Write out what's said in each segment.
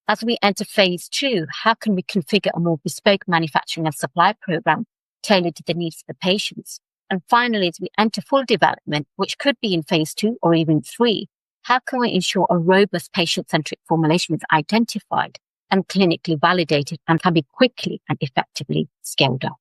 As we enter phase 2, how can we configure a more bespoke manufacturing and supply program tailored to the needs of the patients? And finally, as we enter full development, which could be in phase 2 or even 3, how can we ensure a robust patient-centric formulation is identified and clinically validated and can be quickly and effectively scaled up?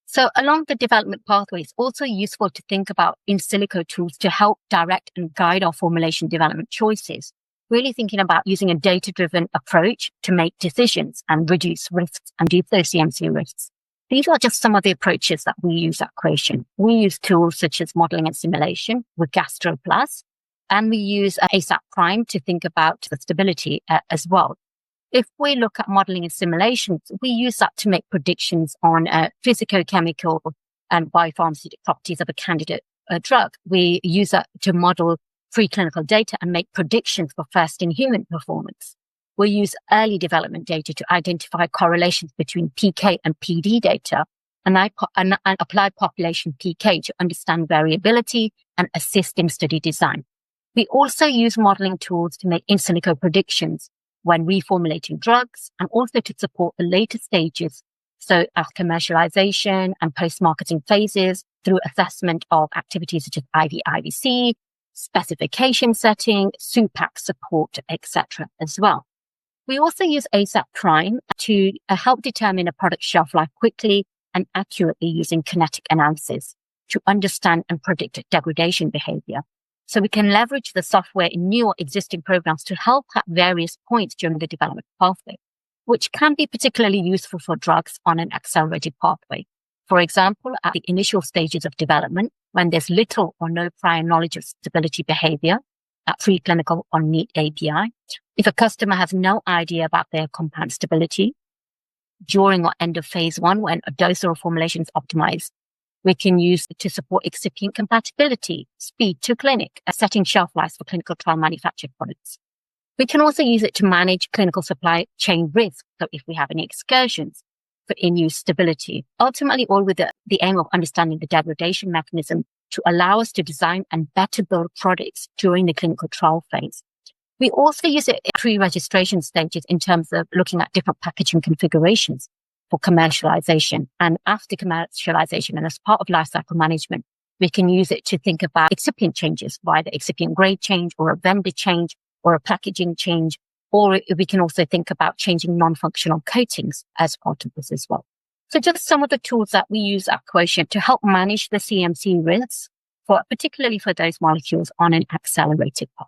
So along the development pathway, it's also useful to think about in silico tools to help direct and guide our formulation development choices, really thinking about using a data-driven approach to make decisions and reduce risks and reduce those CMC risks. These are just some of the approaches that we use at Quotient. We use tools such as modeling and simulation with GastroPlus, and we use ASAP Prime to think about the stability as well. If we look at modeling and simulations, we use that to make predictions on physicochemical and biopharmaceutical properties of a candidate drug. We use that to model preclinical data and make predictions for first-in-human performance. We use early development data to identify correlations between PK and PD data, and apply population PK to understand variability and assist in study design. We also use modeling tools to make in silico predictions when reformulating drugs and also to support the later stages, so as commercialization and post-marketing phases through assessment of activities such as IVC, specification setting, SUPAC support, etc. as well. We also use ASAP Prime to help determine a product shelf life quickly and accurately using kinetic analysis to understand and predict degradation behavior. So we can leverage the software in new or existing programs to help at various points during the development pathway, which can be particularly useful for drugs on an accelerated pathway. For example, at the initial stages of development, when there's little or no prior knowledge of stability behavior at preclinical or neat API, if a customer has no idea about their compound stability during or end of phase 1, when a dose or formulation is optimized, we can use it to support excipient compatibility, speed to clinic, setting shelf lives for clinical trial manufactured products. We can also use it to manage clinical supply chain risk. So if we have any excursions for in-use stability, ultimately all with the aim of understanding the degradation mechanism to allow us to design and better build products during the clinical trial phase. We also use it in pre-registration stages in terms of looking at different packaging configurations for commercialization. And after commercialization and as part of lifecycle management, we can use it to think about excipient changes, either excipient grade change or a vendor change or a packaging change, or we can also think about changing non-functional coatings as part of this as well. So just some of the tools that we use at Quotient to help manage the CMC risks, particularly for those molecules on an accelerated path.